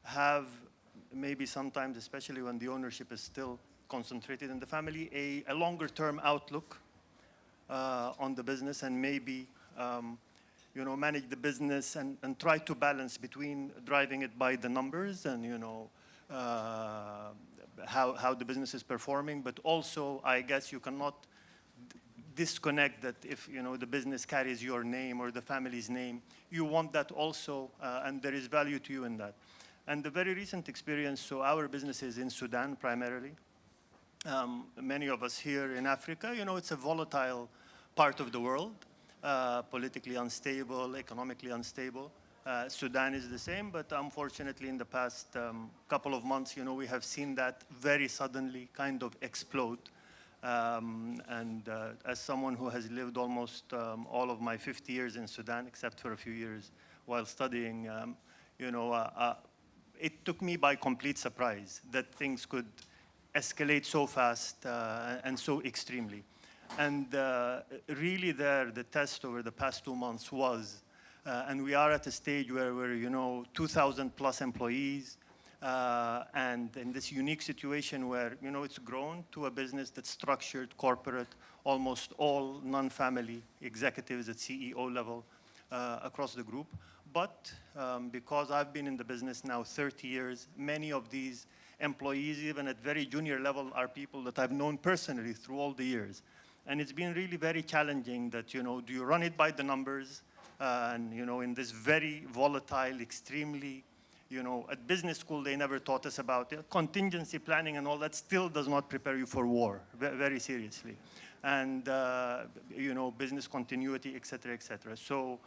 have maybe sometimes, especially when the ownership is still concentrated in the family, a longer-term outlook on the business, and maybe manage the business and try to balance between driving it by the numbers and how the business is performing, but also I guess you cannot disconnect that if the business carries your name or the family's name, you want that also, and there is value to you in that. And the very recent experience, so our business is in Sudan primarily. Many of us here in Africa, it's a volatile part of the world, politically unstable, economically unstable. Sudan is the same, but unfortunately in the past couple of months, we have seen that very suddenly kind of explode. And as someone who has lived almost all of my 50 years in Sudan, except for a few years while studying, it took me by complete surprise that things could escalate so fast and so extremely. And really the test over the past 2 months was, and we are at a stage where we're, 2,000 plus employees, and in this unique situation where, it's grown to a business that's structured, corporate, almost all non-family executives at CEO level across the group. But because I've been in the business now 30 years, many of these employees, even at very junior level, are people that I've known personally through all the years. And it's been really very challenging that, do you run it by the numbers? And, in this very volatile, extremely, at business school, they never taught us about it. Contingency planning and all that still does not prepare you for war, very seriously. And, business continuity, et cetera, et cetera. So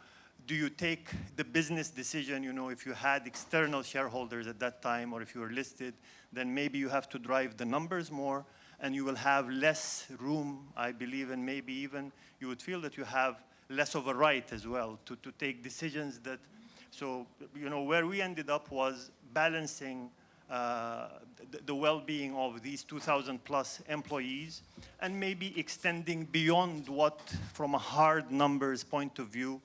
do you take the business decision? You know, if you had external shareholders at that time, or if you were listed, then maybe you have to drive the numbers more, and you will have less room, I believe, and maybe even you would feel that you have less of a right as well to take decisions that, so, you know, where we ended up was balancing the well-being of these 2,000 plus employees, and maybe extending beyond what, from a hard numbers point of view,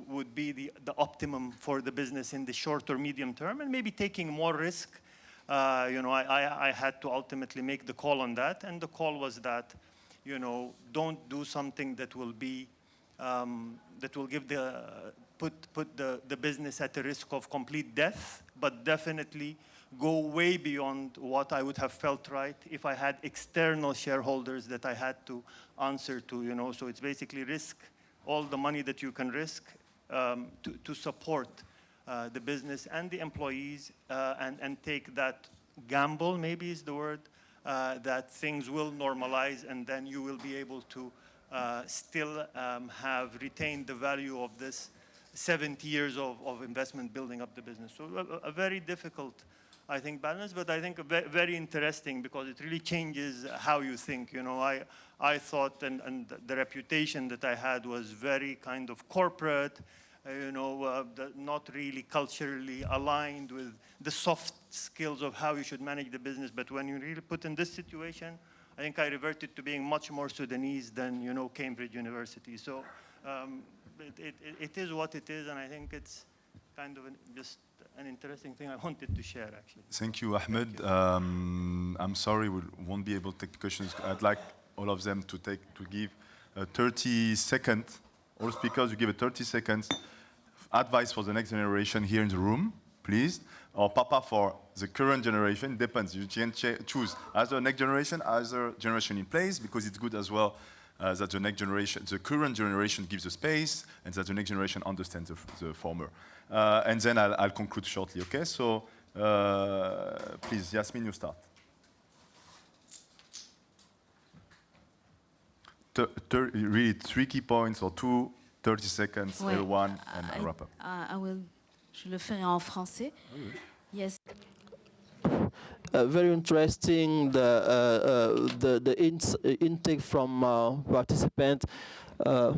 would be the optimum for the business in the short or medium term, and maybe taking more risk. You know, I had to ultimately make the call on that, and the call was that, you know, don't do something that will be, that will give put the business at a risk of complete death, but definitely go way beyond what I would have felt right if I had external shareholders that I had to answer to, you know. So it's basically risk all the money that you can risk to support the business and the employees, and take that gamble, maybe is the word, that things will normalize, and then you will be able to still have retained the value of this 70 years of investment building up the business. So a very difficult, I think, balance, but I think very interesting, because it really changes how you think. You know, I thought, and the reputation that I had was very kind of corporate, you know, not really culturally aligned with the soft skills of how you should manage the business. But when you really put in this situation, I think I reverted to being much more Sudanese than, you know, Cambridge University. So it is what it is, and I think it's kind of just an interesting thing I wanted to share, actually. Thank you, Ahmed. I'm sorry we won't be able to take questions. I'd like all of them to give 30 seconds. All speakers, you give a 30 seconds advice for the next generation here in the room, please. Or Papa for the current generation. Depends. You can choose either next generation, either generation in place, because it's good as well that the next generation, the current generation gives the space, and that the next generation understands the former. And then I'll conclude shortly, okay? So please, Yasmin, you start. Really 3 key points or 30 seconds, Ouais, everyone, and I'll wrap up. Je le ferai en français. Yes. Very interesting, the intake from participants. To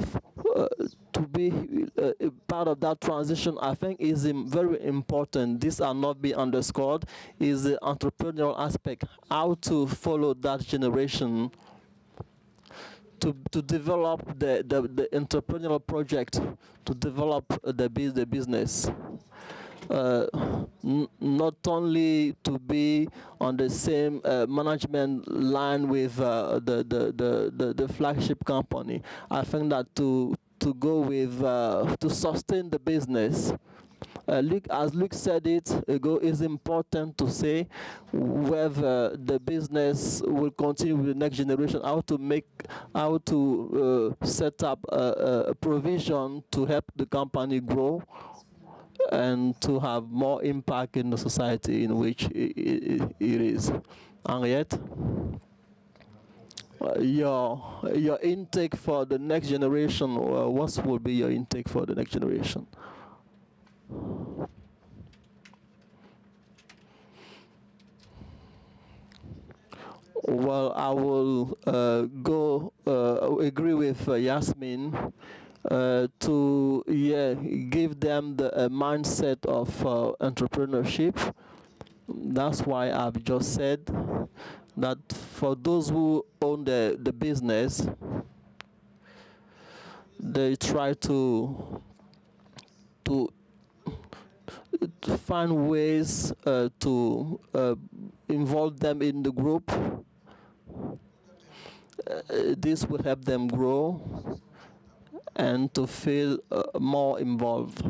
be part of that transition, I think, is very important. This are not be underscored, is the entrepreneurial aspect, how to follow that generation, to develop the entrepreneurial project, to develop the business. Not only to be on the same management line with the flagship company. I think that to go with to sustain the business. As Luc said it ago, it's important to say whether the business will continue with the next generation, how to set up a provision to help the company grow and to have more impact in the society in which it is. Henriette, your intake for the next generation, what will be your intake for the next generation? Well, I will agree with Yasmin to give them the mindset of entrepreneurship. That's why I've just said that for those who own the business, they try to find ways to involve them in the group. This will help them grow and to feel more involved.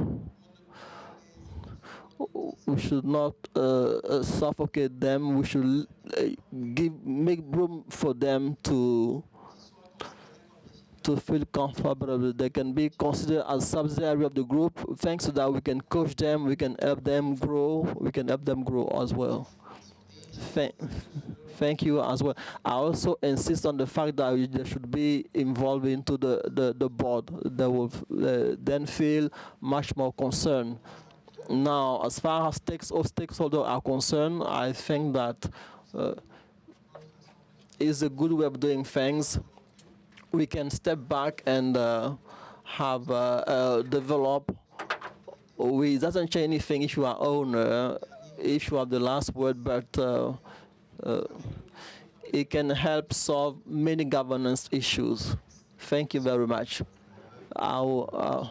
We should not suffocate them. We should make room for them to feel comfortable. They can be considered as subsidiary of the group. Thanks to that, we can coach them, we can help them grow, as well. Thank you as well. I also insist on the fact that there should be involved into the board. They will then feel much more concerned. Now, as far as stakeholders are concerned, I think that is a good way of doing things. We can step back and have develop. It doesn't change anything if you are owner, if you have the last word, but it can help solve many governance issues. Thank you very much. Because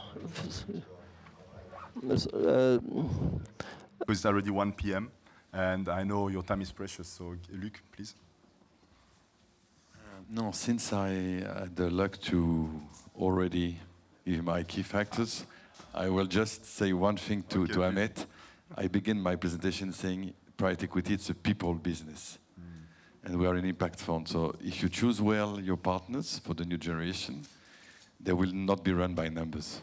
it's already 1 p.m. and I know your time is precious. So, Luc, please. No, since I had the luck to already give my key factors, I will just say one thing to Ahmed. I begin my presentation saying private equity, it's a people business. And we are an impact fund. So if you choose well your partners for the new generation, they will not be run by numbers.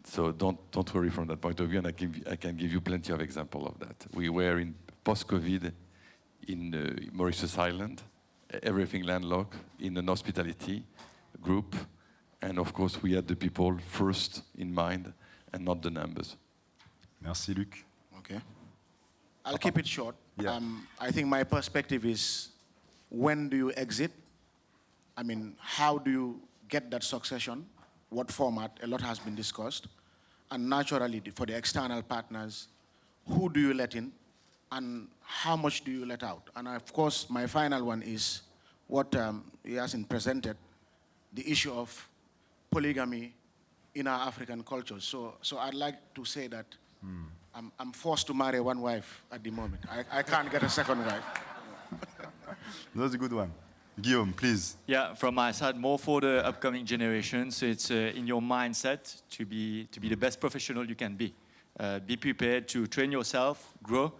So don't worry from that point of view, and I can give you plenty of examples of that. We were in post-COVID in Mauritius Island, everything landlocked, in an hospitality group, and of course we had the people first in mind and not the numbers. Merci, Luc. Okay. I'll keep it short. Yeah. I think my perspective is, when do you exit? I mean, how do you get that succession? What format? A lot has been discussed. And naturally, for the external partners, who do you let in? And how much do you let out? And of course, my final one is what Yasin presented, the issue of polygamy in our African cultures. So I'd like to say that I'm forced to marry one wife at the moment. I can't get a second wife. That's a good one. Guillaume, please. Yeah, from my side, more for the upcoming generations. So it's in your mindset to be the best professional you can be. Be prepared to train yourself, grow.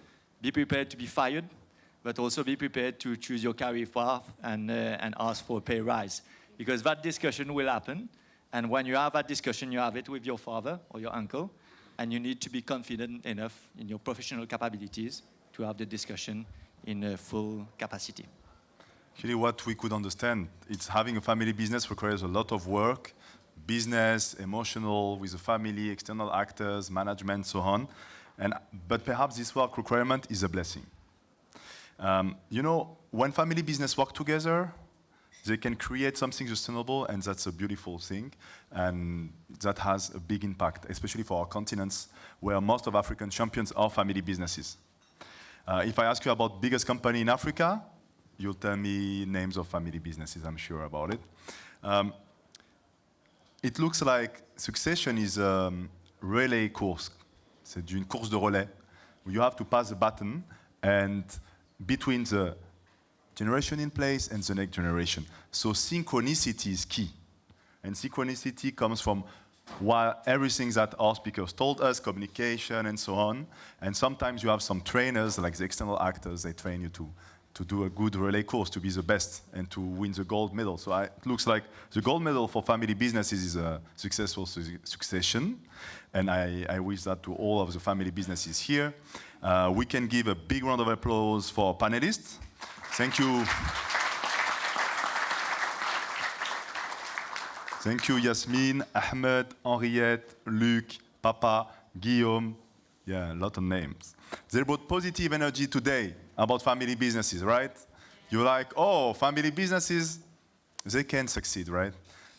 Be prepared to be fired, but also be prepared to choose your career path and ask for a pay rise. Because that discussion will happen. And when you have that discussion, you have it with your father or your uncle. And you need to be confident enough in your professional capabilities to have the discussion in full capacity. Actually, what we could understand, it's having a family business requires a lot of work, business, emotional, with the family, external actors, management, so on. But perhaps this work requirement is a blessing. You know, when family business work together, they can create something sustainable, and that's a beautiful thing. And that has a big impact, especially for our continents, where most of African champions are family businesses. If I ask you about biggest company in Africa, you'll tell me names of family businesses, I'm sure about it. It looks like succession is a relay course. C'est une course de relais. You have to pass the baton, and between the generation in place and the next generation. So synchronicity is key. And synchronicity comes from everything that our speakers told us, communication and so on. And sometimes you have some trainers, like the external actors, they train you to do a good relay course, to be the best and to win the gold medal. So it looks like the gold medal for family businesses is a successful succession. And I wish that to all of the family businesses here. We can give a big round of applause for our panelists. Thank you. Thank you, Yasmin, Ahmed, Henriette, Luc, Papa, Guillaume. Yeah, a lot of names. They brought positive energy today about family businesses, right? You're like, oh, family businesses, they can succeed, right?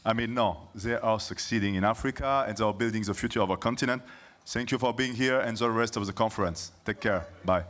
I mean, no, they are succeeding in Africa, and they are building the future of our continent. Thank you for being here, and the rest of the conference. Take care. Bye.